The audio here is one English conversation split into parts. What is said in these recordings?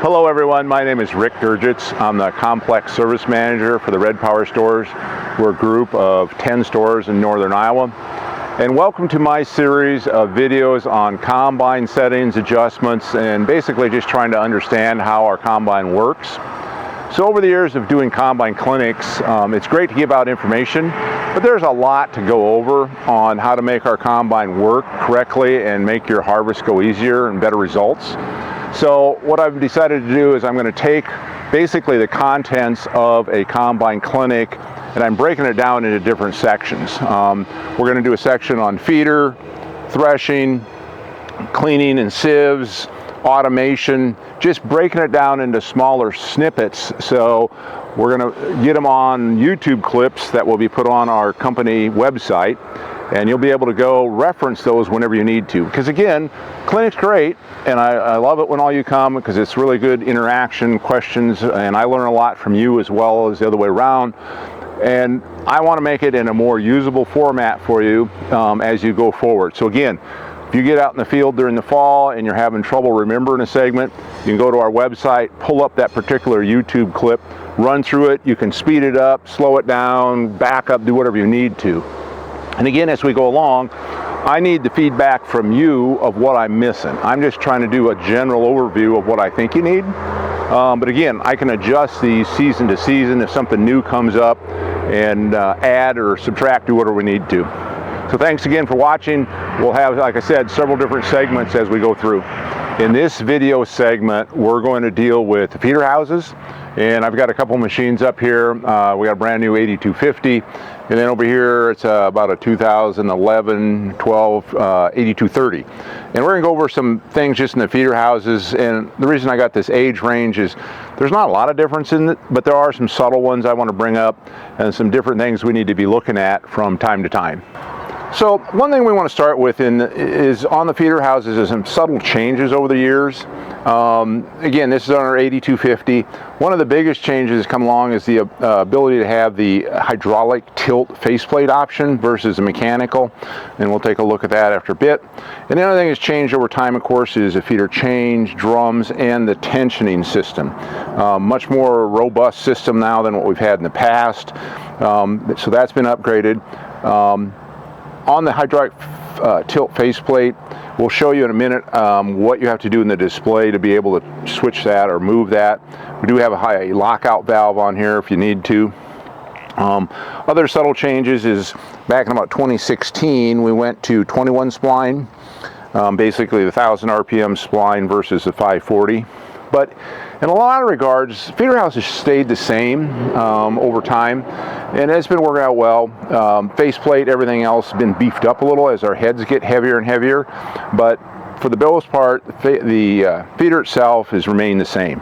Hello everyone, my name is Rick Durgitz. I'm the Complex Service Manager for the Red Power Stores. We're a group of 10 stores in northern Iowa. And welcome to my series of videos on combine settings, adjustments, and basically just trying to understand how our combine works. So over the years of doing combine clinics, it's great to give out information, but there's a lot to go over on how to make our combine work correctly and make your harvest go easier and better results. So what I've decided to do is I'm going to take basically the contents of a combine clinic and I'm breaking it down into different sections. We're going to do a section on feeder, threshing, cleaning and sieves, automation, just breaking it down into smaller snippets. So we're going to get them on YouTube clips that will be put on our company website, and you'll be able to go reference those whenever you need to. Because again, clinic's great, and I love it when all you come because it's really good interaction, questions, and I learn a lot from you as well as the other way around. And I want to make it in a more usable format for you as you go forward. So again, if you get out in the field during the fall and you're having trouble remembering a segment, you can go to our website, pull up that particular YouTube clip, run through it. You can speed it up, slow it down, back up, do whatever you need to. And again, as we go along, I need the feedback from you of what I'm missing. I'm just trying to do a general overview of what I think you need. But again, I can adjust these season to season if something new comes up and add or subtract, do whatever we need to. So thanks again for watching. We'll have, like I said, several different segments as we go through. In this video segment, we're going to deal with the feeder houses, and I've got a couple machines up here. We got a brand new 8250, and then over here it's about a 2011-12 8230. And we're going to go over some things just in the feeder houses, and the reason I got this age range is there's not a lot of difference in it, but there are some subtle ones I want to bring up and some different things we need to be looking at from time to time. So one thing we want to start with is on the feeder houses is some subtle changes over the years. Again, this is on our 8250. One of the biggest changes that's come along is the ability to have the hydraulic tilt faceplate option versus the mechanical, and we'll take a look at that after a bit. And the other thing that's changed over time, of course, is the feeder change, drums, and the tensioning system. Much more robust system now than what we've had in the past, so that's been upgraded. On the hydraulic tilt faceplate, we'll show you in a minute what you have to do in the display to be able to switch that or move that. We do have a high lockout valve on here if you need to. Other subtle changes is back in about 2016, we went to 21 spline, basically the 1000 RPM spline versus the 540. But in a lot of regards, feeder house has stayed the same over time, and it's been working out well. Faceplate, everything else has been beefed up a little as our heads get heavier and heavier, but for the most part, the feeder itself has remained the same.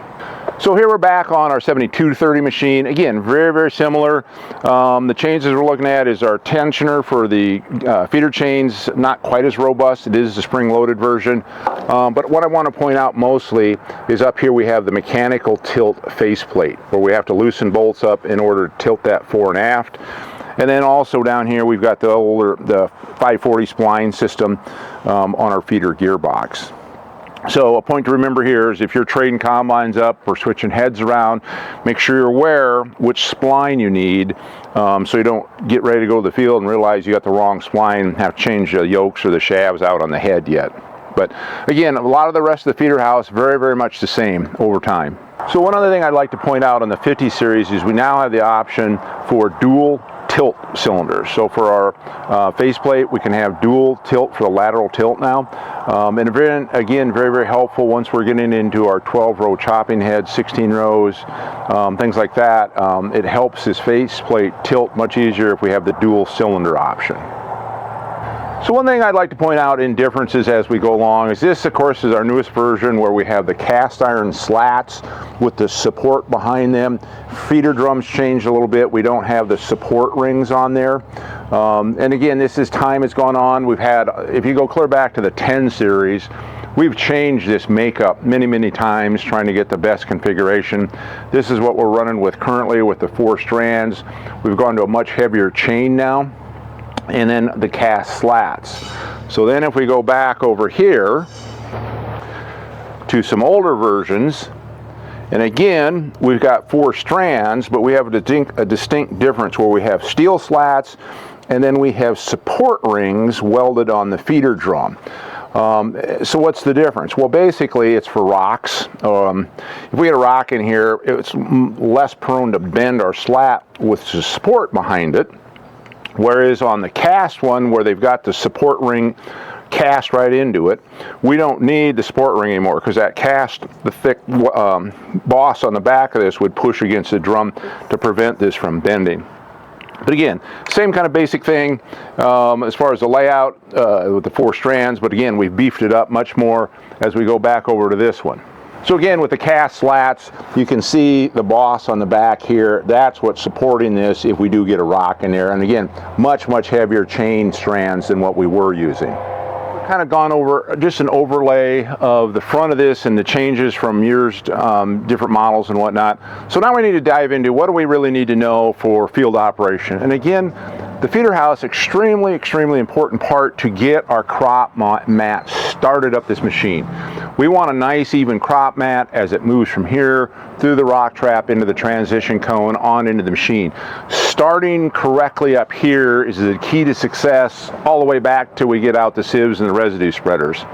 So here we're back on our 7230 machine. Again, very, very similar. The changes we're looking at is our tensioner for the feeder chains, not quite as robust. It is the spring-loaded version. But what I want to point out mostly is up here we have the mechanical tilt faceplate, where we have to loosen bolts up in order to tilt that fore and aft. And then also down here we've got the 540 spline system on our feeder gearbox. So a point to remember here is if you're trading combines up or switching heads around, make sure you're aware which spline you need, so you don't get ready to go to the field and realize you got the wrong spline and have to change the yokes or the shafts out on the head yet. But again, a lot of the rest of the feeder house, very, very much the same over time. So one other thing I'd like to point out on the 50 series is we now have the option for dual tilt cylinders. So for our faceplate, we can have dual tilt for the lateral tilt now. And again, very, very helpful once we're getting into our 12-row chopping heads, 16 rows, things like that. It helps this faceplate tilt much easier if we have the dual cylinder option. So one thing I'd like to point out in differences as we go along is this, of course, is our newest version where we have the cast iron slats with the support behind them. Feeder drums changed a little bit. We don't have the support rings on there. And again, this is time has gone on. We've had, if you go clear back to the 10 series, we've changed this makeup many, many times trying to get the best configuration. This is what we're running with currently with the 4 strands. We've gone to a much heavier chain now, and then the cast slats. So then if we go back over here to some older versions, And again, we've got 4 strands, but we have a distinct difference where we have steel slats and then we have support rings welded on the feeder drum. So what's the difference? Well, basically it's for rocks. If we get a rock in here, it's less prone to bend or slat with the support behind it. Whereas on the cast one, where they've got the support ring cast right into it, we don't need the support ring anymore, because that cast, the thick boss on the back of this would push against the drum to prevent this from bending. But again, same kind of basic thing as far as the layout with the 4 strands, but again, we've beefed it up much more as we go back over to this one. So again, with the cast slats, you can see the boss on the back here. That's what's supporting this if we do get a rock in there. And again, much, much heavier chain strands than what we were using. We've kind of gone over just an overlay of the front of this and the changes from years, different models and whatnot. So now we need to dive into what do we really need to know for field operation. And again, the Feederhouse, extremely important part to get our crop mat started up this machine. We want a nice even crop mat as it moves from here through the rock trap into the transition cone on into the machine. Starting correctly up here is the key to success all the way back till we get out the sieves and the residue spreaders.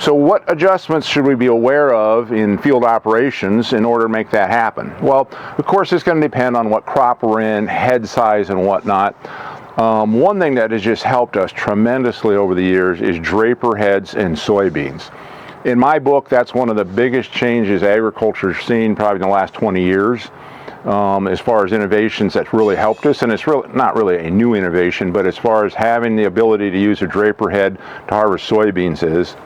So what adjustments should we be aware of in field operations in order to make that happen? Well, of course, it's going to depend on what crop we're in, head size and whatnot. One thing that has just helped us tremendously over the years is draper heads and soybeans. In my book, that's one of the biggest changes agriculture's seen probably in the last 20 years as far as innovations that's really helped us. And it's really not really a new innovation, but as far as having the ability to use a draper head to harvest soybeans is.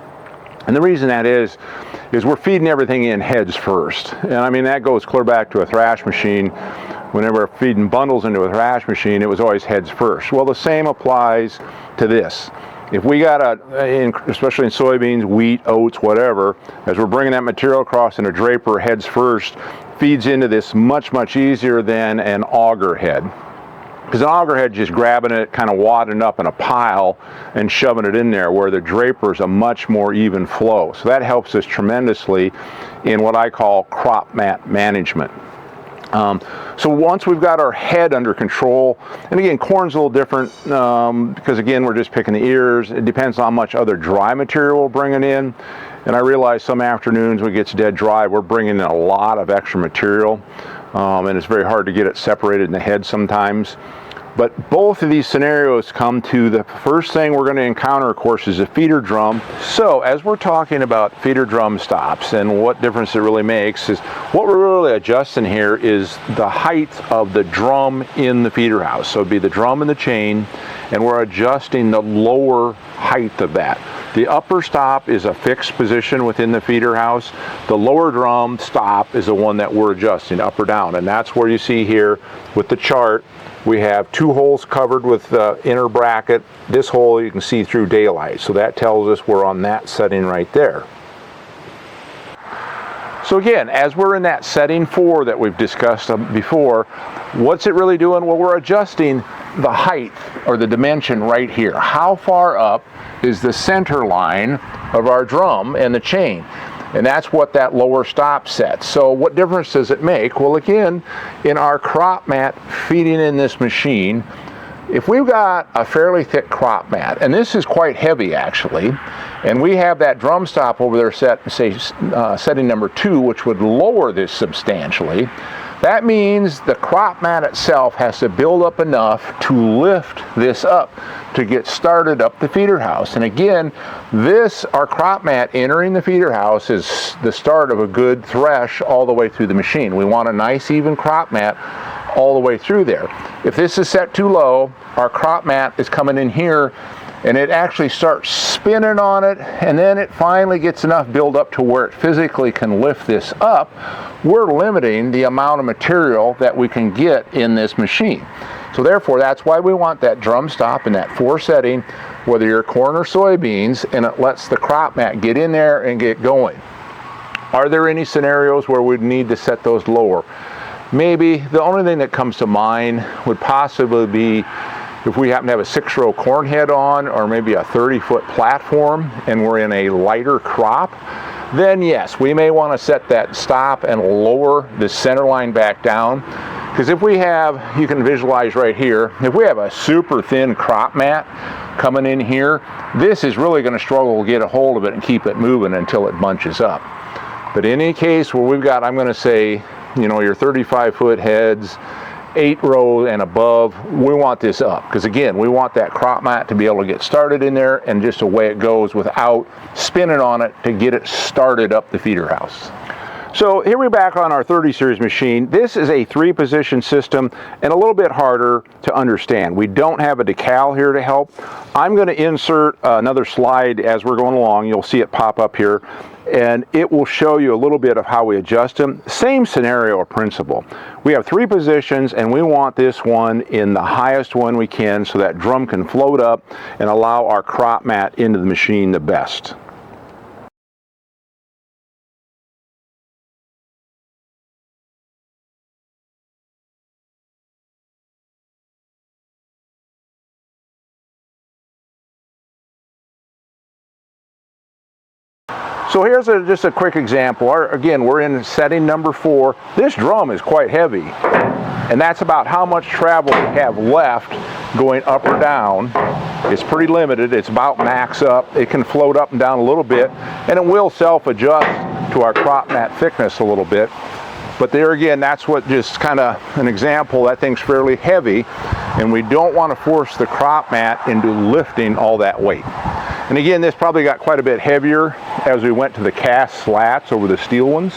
And the reason that is we're feeding everything in heads first. And I mean, that goes clear back to a thrash machine. Whenever we're feeding bundles into a thrash machine, it was always heads first. Well, the same applies to this. If we got especially in soybeans, wheat, oats, whatever, as we're bringing that material across in a draper, heads first feeds into this much easier than an auger head. Because an auger head just grabbing it, kind of wadding up in a pile and shoving it in there, where the draper is a much more even flow. So that helps us tremendously in what I call crop mat management. So once we've got our head under control, and again, corn's a little different because again, we're just picking the ears. It depends on how much other dry material we're bringing in. And I realize some afternoons when it gets dead dry, we're bringing in a lot of extra material. And it's very hard to get it separated in the head sometimes. But both of these scenarios come to the first thing we're going to encounter, of course, is a feeder drum. So as we're talking about feeder drum stops and what difference it really makes, is what we're really adjusting here is the height of the drum in the feeder house. So it'd be the drum and the chain, and we're adjusting the lower height of that. The upper stop is a fixed position within the feeder house. The lower drum stop is the one that we're adjusting up or down, and that's where you see here with the chart. We have 2 holes covered with the inner bracket. This hole you can see through daylight, so that tells us we're on that setting right there. So again, as we're in that setting 4 that we've discussed before, what's it really doing? Well, we're adjusting the height or the dimension right here. How far up is the center line of our drum and the chain? And that's what that lower stop sets. So what difference does it make? Well, again, in our crop mat feeding in this machine, if we've got a fairly thick crop mat, and this is quite heavy actually, and we have that drum stop over there set, say setting number 2, which would lower this substantially, that means the crop mat itself has to build up enough to lift this up to get started up the feeder house. And again, our crop mat entering the feeder house is the start of a good thresh all the way through the machine. We want a nice even crop mat all the way through there. If this is set too low, our crop mat is coming in here and it actually starts spinning on it, and then it finally gets enough build up to where it physically can lift this up. We're limiting the amount of material that we can get in this machine. So therefore, that's why we want that drum stop in that 4 setting, whether you're corn or soybeans, and it lets the crop mat get in there and get going. Are there any scenarios where we'd need to set those lower? Maybe. The only thing that comes to mind would possibly be if we happen to have a 6-row corn head on, or maybe a 30-foot platform and we're in a lighter crop. then yes, we may want to set that stop and lower the center line back down. Because if we have, you can visualize right here, if we have a super thin crop mat coming in here, this is really going to struggle to get a hold of it and keep it moving until it bunches up. But in any case where we've got, I'm going to say, you know, your 35-foot heads, 8 row and above, we want this up. Because again, we want that crop mat to be able to get started in there and just away it goes without spinning on it to get it started up the feeder house. So here we're back on our 30 series machine. This is a 3-position system and a little bit harder to understand. We don't have a decal here to help. I'm going to insert another slide as we're going along. You'll see it pop up here, and it will show you a little bit of how we adjust them. Same scenario or principle. We have 3 positions, and we want this one in the highest one we can so that drum can float up and allow our crop mat into the machine the best. So here's just a quick example. Again, we're in setting number 4. This drum is quite heavy, and that's about how much travel we have left going up or down. It's pretty limited. It's about max up. It can float up and down a little bit, and it will self-adjust to our crop mat thickness a little bit. But there again, that's what just kind of an example. That thing's fairly heavy, and we don't want to force the crop mat into lifting all that weight. And again, this probably got quite a bit heavier as we went to the cast slats over the steel ones,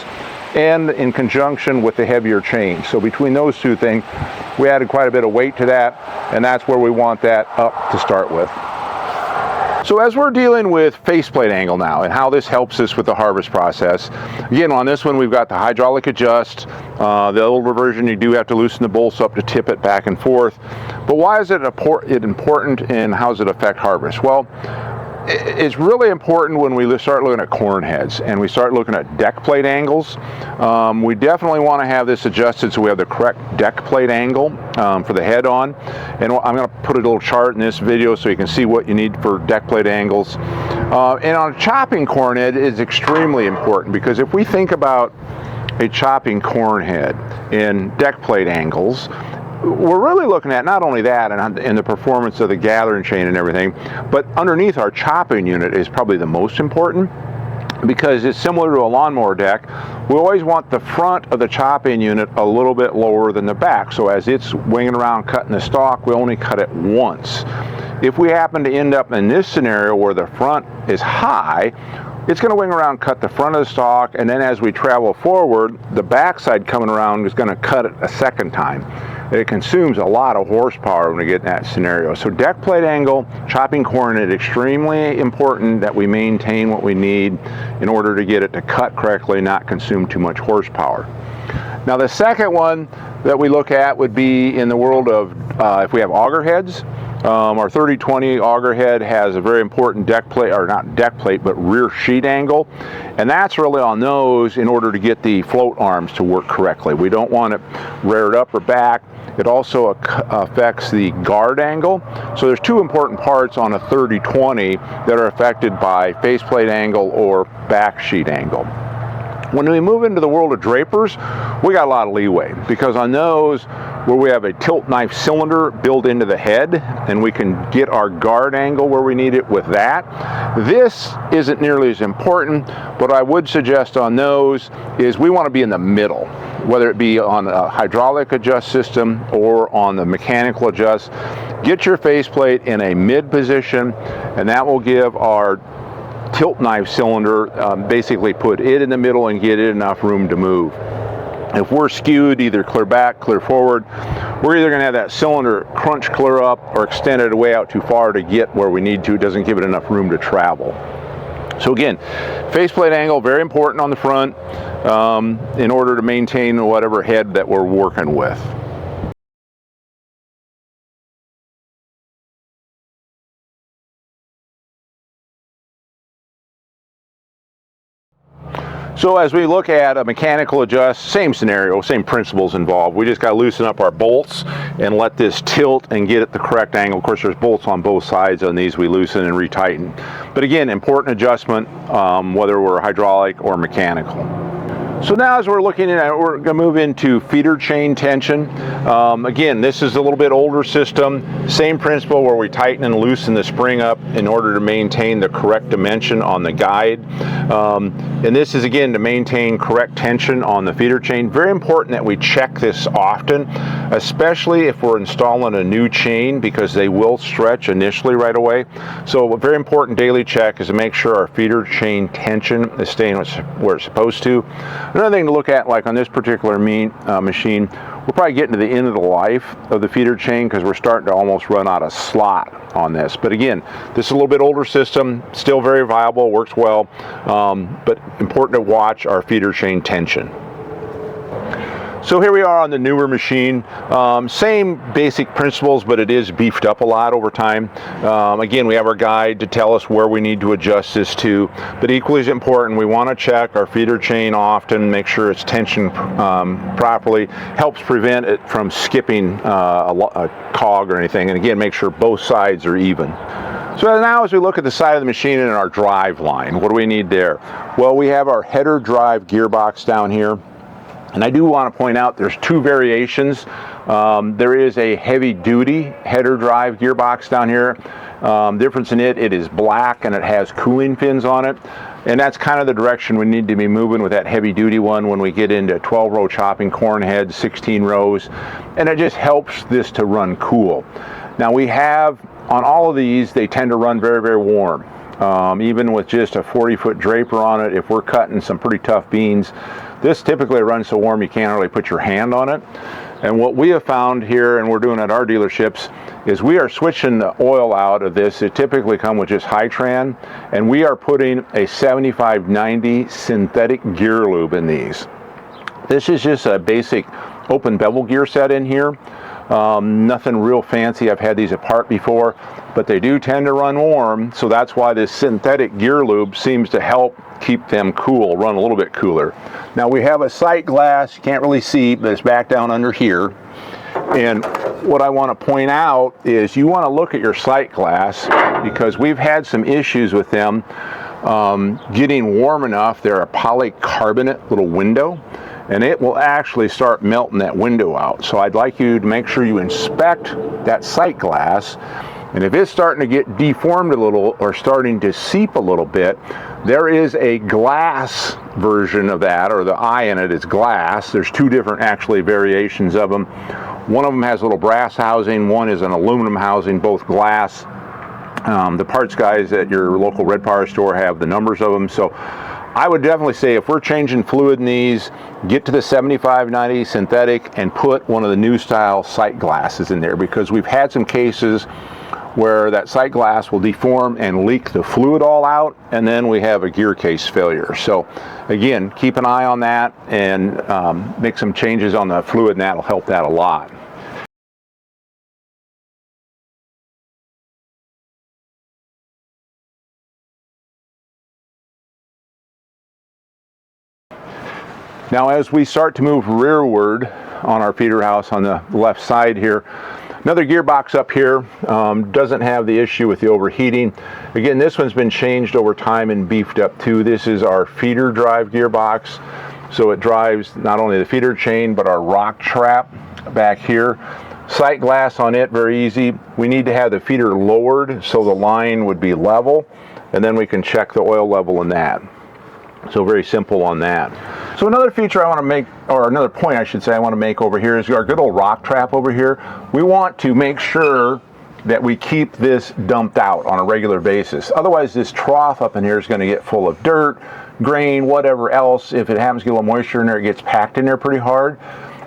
and in conjunction with the heavier chain. So between those two things, we added quite a bit of weight to that, and that's where we want that up to start with. So as we're dealing with faceplate angle now and how this helps us with the harvest process, again on this one we've got the hydraulic adjust. The older version you do have to loosen the bolts up to tip it back and forth. But why is it important and how does it affect harvest? Well, it's really important when we start looking at corn heads and we start looking at deck plate angles. We definitely want to have this adjusted so we have the correct deck plate angle for the head on. And I'm going to put a little chart in this video so you can see what you need for deck plate angles. And on chopping corn head is extremely important, because if we think about a chopping corn head in deck plate angles, we're really looking at not only that and the performance of the gathering chain and everything, but underneath our chopping unit is probably the most important, because it's similar to a lawnmower deck. We always want the front of the chopping unit a little bit lower than the back, so as it's winging around cutting the stalk, we only cut it once. If we happen to end up in this scenario where the front is high, it's going to wing around, cut the front of the stalk, and then as we travel forward, the backside coming around is going to cut it a second time. It consumes a lot of horsepower when we get in that scenario. So deck plate angle, chopping corn, it's extremely important that we maintain what we need in order to get it to cut correctly, not consume too much horsepower. Now the second one that we look at would be in the world of if we have auger heads. Our 30-20 auger head has a very important deck plate, or not deck plate, but rear sheet angle. And that's really on those in order to get the float arms to work correctly. We don't want it reared up or back. It also affects the guard angle. So there's two important parts on a 30-20 that are affected by faceplate angle or back sheet angle. When we move into the world of drapers, we got a lot of leeway, because on those where we have a tilt knife cylinder built into the head and we can get our guard angle where we need it with that. This isn't nearly as important. What I would suggest on those is we want to be in the middle, whether it be on a hydraulic adjust system or on the mechanical adjust. Get your faceplate in a mid position, and that will give our tilt knife cylinder, basically put it in the middle and get it enough room to move. If we're skewed either clear back, clear forward, we're either going to have that cylinder crunch clear up or extend it way out too far to get where we need to. It doesn't give it enough room to travel. So again, faceplate angle, very important on the front in order to maintain whatever head that we're working with. So as we look at a mechanical adjust, same scenario, same principles involved. We just got to loosen up our bolts and let this tilt and get at the correct angle. Of course, there's bolts on both sides on these. We loosen and retighten. But again, important adjustment, whether we're hydraulic or mechanical. So now as we're looking at it, we're going to move into feeder chain tension. Again, this is a little bit older system. Same principle where we tighten and loosen the spring up in order to maintain the correct dimension on the guide. And this is again to maintain correct tension on the feeder chain. Very important that we check this often, especially if we're installing a new chain, because they will stretch initially right away. So a very important daily check is to make sure our feeder chain tension is staying where it's supposed to. Another thing to look at, like on this particular machine, we're probably getting to the end of the life of the feeder chain because we're starting to almost run out of slot on this. But again, this is a little bit older system, still very viable, works well, but important to watch our feeder chain tension. So here we are on the newer machine. Same basic principles, but it is beefed up a lot over time. Again, we have our guide to tell us where we need to adjust this to, but equally as important, we want to check our feeder chain often, make sure it's tensioned properly. Helps prevent it from skipping a cog or anything, and again, make sure both sides are even. So now as we look at the side of the machine and our drive line, what do we need there? Well, we have our header drive gearbox down here. And I do want to point out there's two variations. There is a heavy-duty header drive gearbox down here. Difference in it is black and it has cooling fins on it. And that's kind of the direction we need to be moving with that heavy-duty one when we get into 12-row chopping corn heads, 16 rows. And it just helps this to run cool. Now we have, on all of these, they tend to run very, very warm. Even with just a 40-foot draper on it, if we're cutting some pretty tough beans, this typically runs so warm you can't really put your hand on it. And what we have found here, and we're doing at our dealerships, is we are switching the oil out of this. It typically comes with just Hytran, and we are putting a 7590 synthetic gear lube in these. This is just a basic open bevel gear set in here. Nothing real fancy. I've had these apart before, but they do tend to run warm, so that's why this synthetic gear lube seems to help keep them cool, run a little bit cooler. Now we have a sight glass, you can't really see, but it's back down under here. And what I want to point out is you want to look at your sight glass, because we've had some issues with them getting warm enough. They're a polycarbonate little window, and it will actually start melting that window out. So I'd like you to make sure you inspect that sight glass, and if it's starting to get deformed a little or starting to seep a little bit, there is a glass version of that, or the eye in it is glass. There's two different actually variations of them. One of them has a little brass housing, one is an aluminum housing, both glass. The parts guys at your local Red Power store have the numbers of them. So I would definitely say if we're changing fluid in these, get to the 7590 synthetic and put one of the new style sight glasses in there, because we've had some cases where that sight glass will deform and leak the fluid all out, and then we have a gear case failure. So again, keep an eye on that and make some changes on the fluid, and that'll help that a lot. Now as we start to move rearward on our feeder house on the left side here, another gearbox up here doesn't have the issue with the overheating. Again, this one's been changed over time and beefed up too. This is our feeder drive gearbox. So it drives not only the feeder chain, but our rock trap back here. Sight glass on it, very easy. We need to have the feeder lowered so the line would be level, and then we can check the oil level in that. So very simple on that. So another feature I want to make, or another point I should say I want to make over here, is our good old rock trap over here. We want to make sure that we keep this dumped out on a regular basis. Otherwise this trough up in here is going to get full of dirt, grain, whatever else. If it happens to get a little moisture in there, it gets packed in there pretty hard.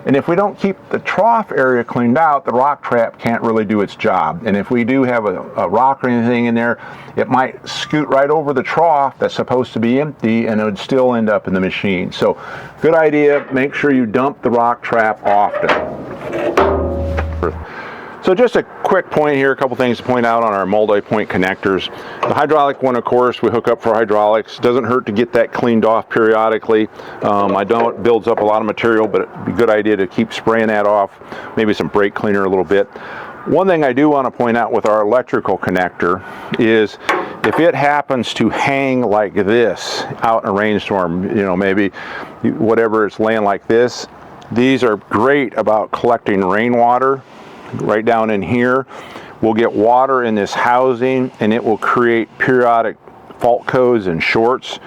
And if we don't keep the trough area cleaned out, the rock trap can't really do its job. And if we do have a rock or anything in there, it might scoot right over the trough that's supposed to be empty, and it would still end up in the machine. So good idea, make sure you dump the rock trap often. So just a quick point here, a couple things to point out on our multi-point connectors. The hydraulic one, of course, we hook up for hydraulics. Doesn't hurt to get that cleaned off periodically. I know it builds up a lot of material, but it'd be a good idea to keep spraying that off. Maybe some brake cleaner a little bit. One thing I do want to point out with our electrical connector is if it happens to hang like this out in a rainstorm, you know, maybe whatever it's laying like this, these are great about collecting rainwater. Right down in here, we'll get water in this housing and it will create periodic fault codes and shorts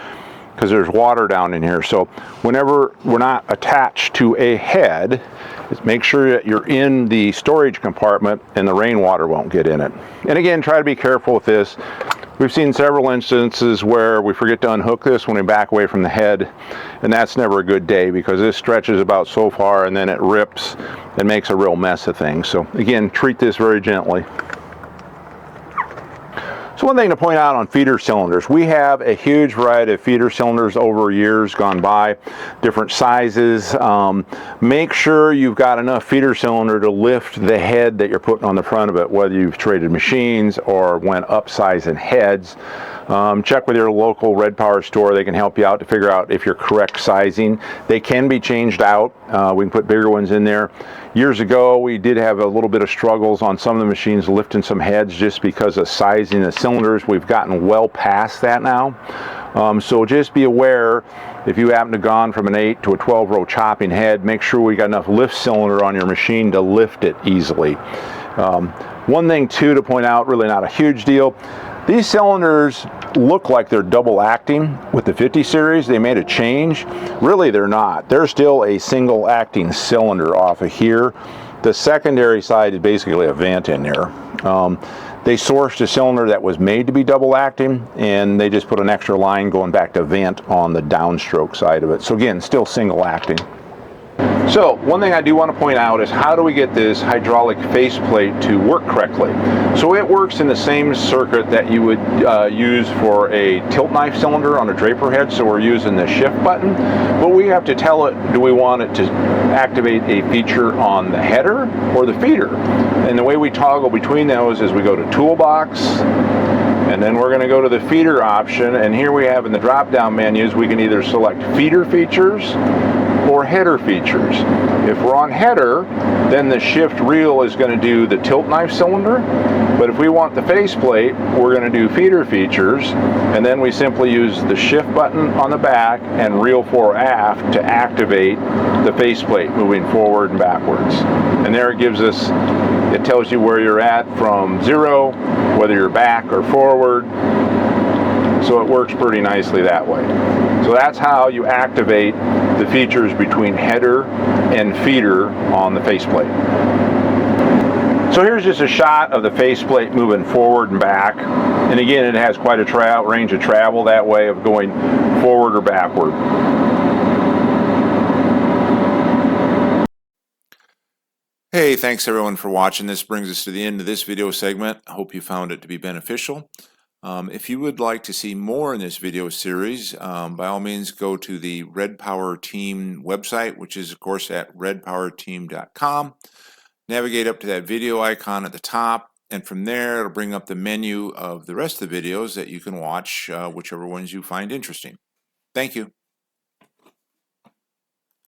because there's water down in here. So whenever we're not attached to a head, make sure that you're in the storage compartment and the rainwater won't get in it. And again, try to be careful with this. We've seen several instances where we forget to unhook this when we back away from the head, and that's never a good day because this stretches about so far and then it rips and makes a real mess of things. So again, treat this very gently. So one thing to point out on feeder cylinders, we have a huge variety of feeder cylinders over years gone by, different sizes. Make sure you've got enough feeder cylinder to lift the head that you're putting on the front of it, whether you've traded machines or went upsizing heads. Check with your local Red Power store. They can help you out to figure out if you're correct sizing. They can be changed out. We can put bigger ones in there. Years ago, we did have a little bit of struggles on some of the machines lifting some heads just because of sizing the cylinders. We've gotten well past that now. So just be aware if you happen to gone from an 8 to a 12 row chopping head, make sure we got enough lift cylinder on your machine to lift it easily. One thing too to point out, really not a huge deal, these cylinders look like they're double acting with the 50 series. They made a change. Really, they're not. They're still a single acting cylinder off of here. The secondary side is basically a vent in there. They sourced a cylinder that was made to be double acting, and they just put an extra line going back to vent on the downstroke side of it. So again, still single acting. So one thing I do want to point out is how do we get this hydraulic faceplate to work correctly? So it works in the same circuit that you would use for a tilt knife cylinder on a draper head. So we're using the shift button, but we have to tell it, do we want it to activate a feature on the header or the feeder? And the way we toggle between those is we go to Toolbox, and then we're going to go to the feeder option, and here we have in the drop down menus we can either select feeder features or header features. If we're on header, then the shift reel is going to do the tilt knife cylinder, but if we want the faceplate, we're going to do feeder features, and then we simply use the shift button on the back and reel fore aft to activate the faceplate moving forward and backwards. And there it gives us, it tells you where you're at from 0, whether you're back or forward. So it works pretty nicely that way. So that's how you activate the features between header and feeder on the faceplate. So here's just a shot of the faceplate moving forward and back. And again, it has quite a range of travel that way of going forward or backward. Hey, thanks everyone for watching. This brings us to the end of this video segment. I hope you found it to be beneficial. If you would like to see more in this video series, by all means go to the Red Power Team website, which is of course at redpowerteam.com. Navigate up to that video icon at the top, and from there it'll bring up the menu of the rest of the videos that you can watch, whichever ones you find interesting. Thank you.